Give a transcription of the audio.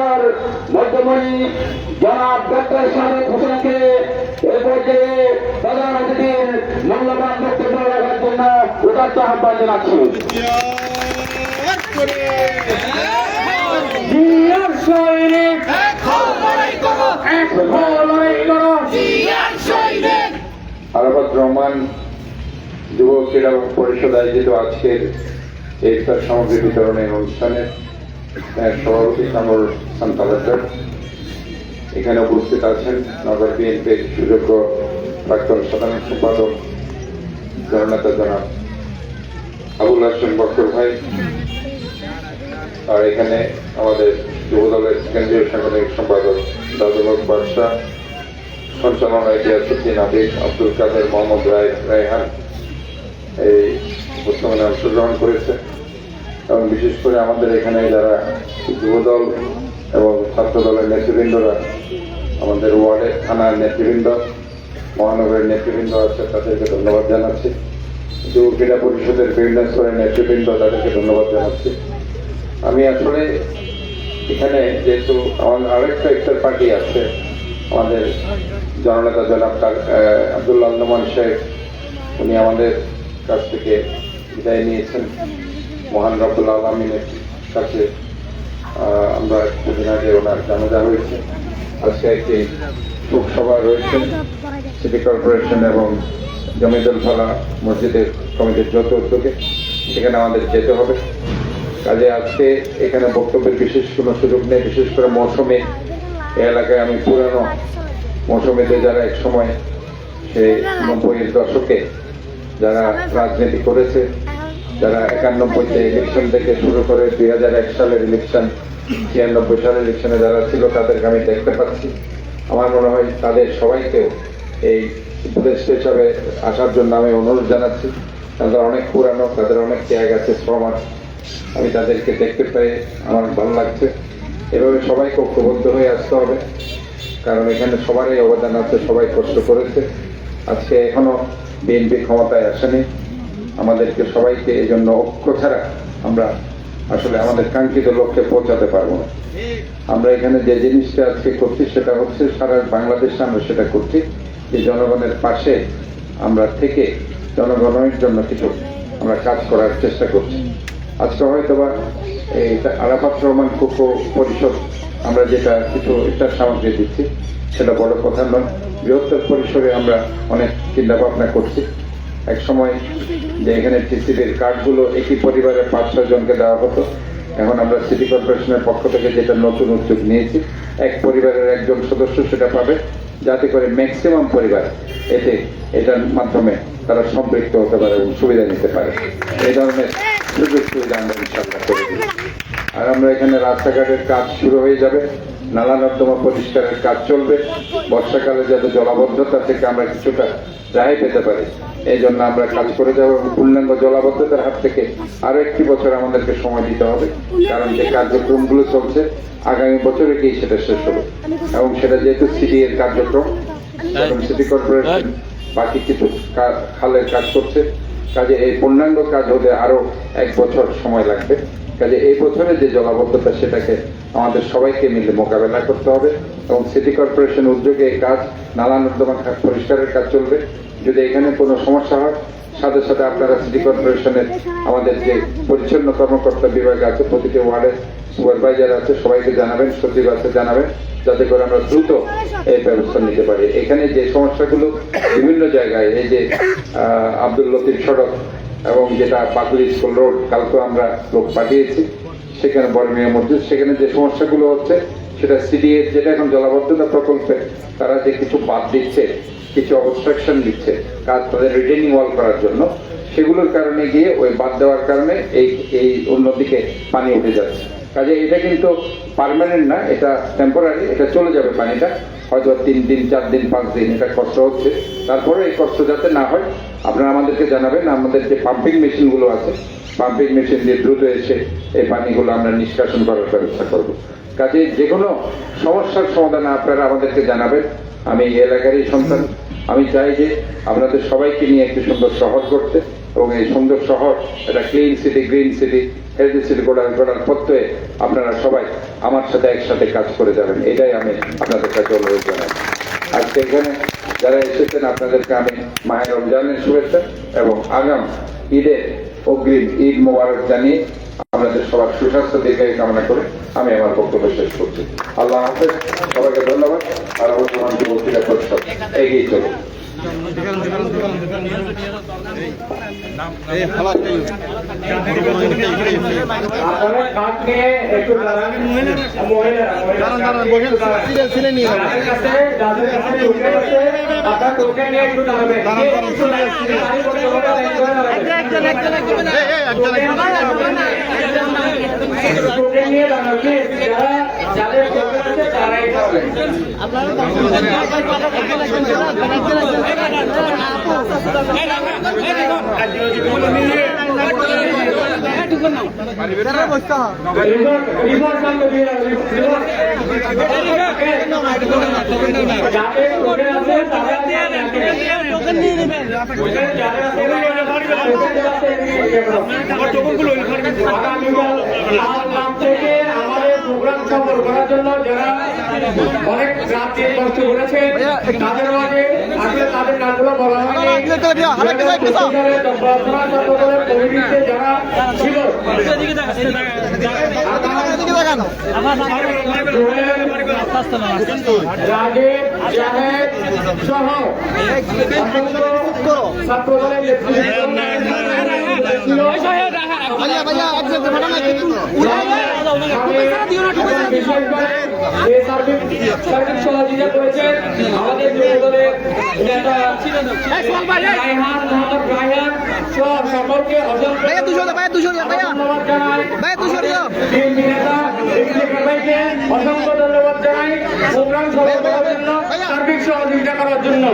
উপজেলার মধ্যমণি জনাব ডক্টর সাবেক হোসেনকে এই পর্যায়ে প্রধান অতিথির মূল্যবান বক্তব্য রাখার জন্য উদাত্ত আহ্বান জানাচ্ছি। আরাফাত রহমান যুব ক্রীড়া পরিষদ আয়োজিত আজকের ইফতার সামগ্রী বিতরণের অনুষ্ঠানে সভাপতি কামরুল হাসান তালুকদার, এখানে উপস্থিত আছেন নগর বিএনপির সুযোগ্য প্রাক্তন সাধারণ সম্পাদক জননেতা জনাব আবুল হাসেম বক্কর ভাই, আর এখানে আমাদের যুব দলের কেন্দ্রীয় সাংগঠনিক সম্পাদক দাদুল হক বাদশা, সঞ্চালনায় গিয়াসুদ্দিন আবিদ, আব্দুল কাদের, মোহাম্মদ রায়হান এই অনুষ্ঠানে অংশগ্রহণ করেছে। এবং বিশেষ করে আমাদের এখানে যারা যুবদল এবং ছাত্র দলের নেতৃবৃন্দরা, আমাদের ওয়ার্ডের থানার নেতৃবৃন্দ, মহানগরের নেতৃবৃন্দ আছে, তাদেরকে ধন্যবাদ জানাচ্ছি। যুব ক্রীড়া পরিষদের বিভিন্ন স্তরের নেতৃবৃন্দ, তাদেরকে ধন্যবাদ জানাচ্ছি। আমি আসলে এখানে যেহেতু আমার আরেকটা ইফতার পার্টি আছে, আমাদের জননেতা জনাব আব্দুল্লাহ নোমান সাহেব, উনি আমাদের কাছ থেকে বিদায় নিয়েছেন। মহান রব্বুল আলামিনের কাছে আমরা কিছুদিন আগে ওনার জানাজা হয়েছে। আজকে একটি শোক সভা রয়েছে সিটি কর্পোরেশন এবং জমিদুল ফালা মসজিদের কমিটির যৌথ উদ্যোগে, সেখানে আমাদের যেতে হবে। কাজে আজকে এখানে বক্তব্যের বিশেষ কোনো সুযোগ নেই। বিশেষ করে মৌসুমে এই এলাকায় আমি পুরানো মৌসুমীতে যারা এক সময় সেই 90-এর দশকে যারা রাজনীতি করেছে, যারা 91-তে ইলেকশন থেকে শুরু করে 2001 সালের ইলেকশন, 96 সালের ইলেকশনে যারা ছিল, তাদেরকে আমি দেখতে পাচ্ছি। আমার মনে হয় তাদের সবাইকেও এই উপদেষ্টা হিসাবে আসার জন্য আমি অনুরোধ জানাচ্ছি। তাদের অনেক পুরানো, তাদের অনেক ত্যাগ আছে, শ্রম আছে। আমি তাদেরকে দেখতে পেয়ে আমার ভালো লাগছে। এভাবে সবাইকে ঐক্যবদ্ধ হয়ে আসতে হবে, কারণ এখানে সবারই অবদান আছে, সবাই কষ্ট করেছে। আজকে এখনো বিএনপি ক্ষমতায় আসেনি। আমাদেরকে সবাইকে এই জন্য ঐক্য ছাড়া আমরা আসলে আমাদের কাঙ্ক্ষিত লক্ষ্যে পৌঁছাতে পারবো না। আমরা এখানে যে জিনিসটা আজকে করছি সেটা হচ্ছে সারা বাংলাদেশে আমরা সেটা করছি যে জনগণের পাশে আমরা থেকে জনগণের জন্য কিছু আমরা কাজ করার চেষ্টা করছি। আজকে হয়তোবা এই আরাফাত রহমান পূর্ব পরিষদ আমরা যেটা কিছু ইফতার সামগ্রী দিচ্ছি সেটা বড় কথা নয়। বৃহত্তর পরিসরে আমরা অনেক চিন্তা ভাবনা করছি। এক সময় যে এখানে টিসিবির কার্ডগুলো একই পরিবারের 5-6 জনকে দেওয়া হতো, এখন আমরা সিটি কর্পোরেশনের পক্ষ থেকে যেটা নতুন উদ্যোগ নিয়েছি, এক পরিবারের একজন সদস্য সেটা পাবে, যাতে করে ম্যাক্সিমাম পরিবার এটার মাধ্যমে তারা সম্পৃক্ত হতে পারে এবং সুবিধা নিতে পারে। এই ধরনের সুযোগ সুবিধা আমরা ইনশাআল্লাহ করে দিই। আর আমরা এখানে রাস্তাঘাটের কাজ শুরু হয়ে যাবে, নালা নর্দমা পরিষ্কারের কাজ চলবে। বর্ষাকালে যাতে জলাবদ্ধতা থেকে আমরা কিছুটা রেহাই পেতে পারি, এই জন্য আমরা কাজ করে যাবো। এবং পূর্ণাঙ্গ জলাবদ্ধতার হাত থেকে আরো একটি বছর আমাদেরকে সময় দিতে হবে, কারণ যে কার্যক্রমগুলো চলছে আগামী বছরে গিয়ে সেটা শেষ হবে। এবং সেটা যেহেতু সিটি এর কার্যক্রম, সিটি কর্পোরেশন বাকি কিছু খালের কাজ করছে, কাজে এই পূর্ণাঙ্গ কাজ হলে আরো 1 বছর সময় লাগবে। কাজে এই বছরে যে জলাবদ্ধতা সেটাকে আমাদের সবাইকে মিলে মোকাবেলা করতে হবে। এবং সিটি কর্পোরেশন উদ্যোগে এই কাজ, নালা নর্দমা পরিষ্কারের কাজ চলবে। যদি এখানে কোনো সমস্যা হয়, সাথে সাথে আপনারা সিটি কর্পোরেশনের আমাদের যে পরিচ্ছন্ন কর্মকর্তা বিভাগ আছে, প্রতিটি ওয়ার্ডে সুপারভাইজার আছে, সবাইকে জানাবেন, সচিব আছে জানাবেন, যাতে করে আমরা দ্রুত এই ব্যবস্থা নিতে পারি। এখানে যে সমস্যাগুলো বিভিন্ন জায়গায়, এই যে আব্দুল লতিফ সড়ক এবং যেটা পাকলি স্কুল রোড, কালকে আমরা লোক পাঠিয়েছি সেখানে বর্মিয়া মসজিদ, সেখানে যে সমস্যাগুলো হচ্ছে সেটা সিডিএর যেটা এখন জলাবদ্ধতা প্রকল্পে তারা যে কিছু বাদ দিচ্ছে, কিছু অবস্ট্রাকশন দিচ্ছে কাজ তাদের রিটেনিং ওয়াল করার জন্য, সেগুলোর কারণে গিয়ে ওই বাদ দেওয়ার কারণে এই অন্যদিকে পানি উঠে যাচ্ছে। কাজে এটা কিন্তু পার্মানেন্ট না, এটা টেম্পোরারি, এটা চলে যাবে পানিটা, হয়তো 3 দিন 4 দিন 5 দিন এটা কষ্ট হচ্ছে। তারপরে এই কষ্ট যাতে না হয় আপনারা আমাদেরকে জানাবেন। আমাদের যে পাম্পিং মেশিনগুলো আছে, পাম্পিং মেশিন দিয়ে দ্রুত এসে এই পানিগুলো আমরা নিষ্কাশন করার ব্যবস্থা করব। কাজে যে কোনো সমস্যার সমাধান আপনারা আমাদেরকে জানাবেন। আমি এই এলাকারই সন্তান, আমি চাই যে আপনাদের সবাইকে নিয়ে একটি সুন্দর শহর করতে, এবং এই সুন্দর শহর এটা clean city, green city, heritage city গড়ার পথে আপনারা সবাই আমার সাথে একসাথে কাজ করে যাবেন, এটাই আমি আপনাদের কাছে অনুরোধ জানাই। আজকে এখানে যারা এসেছেন আপনাদেরকে আমি মাহে রমজানের শুভেচ্ছা এবং আগাম ঈদের অগ্রিম ঈদ মোবারক জানিয়ে আপনাদের সবার সুস্বাস্থ্য দীর্ঘায়ু কামনা করে আমি আমার বক্তব্য শেষ করছি। আল্লাহ হাফেজ, সবাইকে ধন্যবাদ। আর বর্তমান যুব ক্রীড়া পরিষদ এগিয়ে চলুন। আপনারা কাঠ নিয়ে একটু দাঁড়ান, যাদের কাছে টোকেন আছে আপনার টোকেন নিয়ে একটু দাঁড়াবেন। টোকেন নিয়ে দাঁড়াবেন, যাদের টোকেন আছে তারাই খাবেন। থেকে আমাদের প্রোগ্রাম সফল করার জন্য যারা অনেক রাত দিয়ে কষ্ট করেছে তাদের মাঝে আসলে তাদের নামগুলো বলা হয়নি। কমিটিতে যারা ছিল রাজীব জাহেদ সহ ছাত্র দলের সহযোগিতা করেছেন আমাদের যুবদলের নেতা রায়হান মোহাম্মদ রায়হান সহ সকলকে অসংখ্য অসংখ্য ধন্যবাদ জানাই প্রোগ্রাম সফল করার জন্য, সার্বিক সহযোগিতা করার জন্য।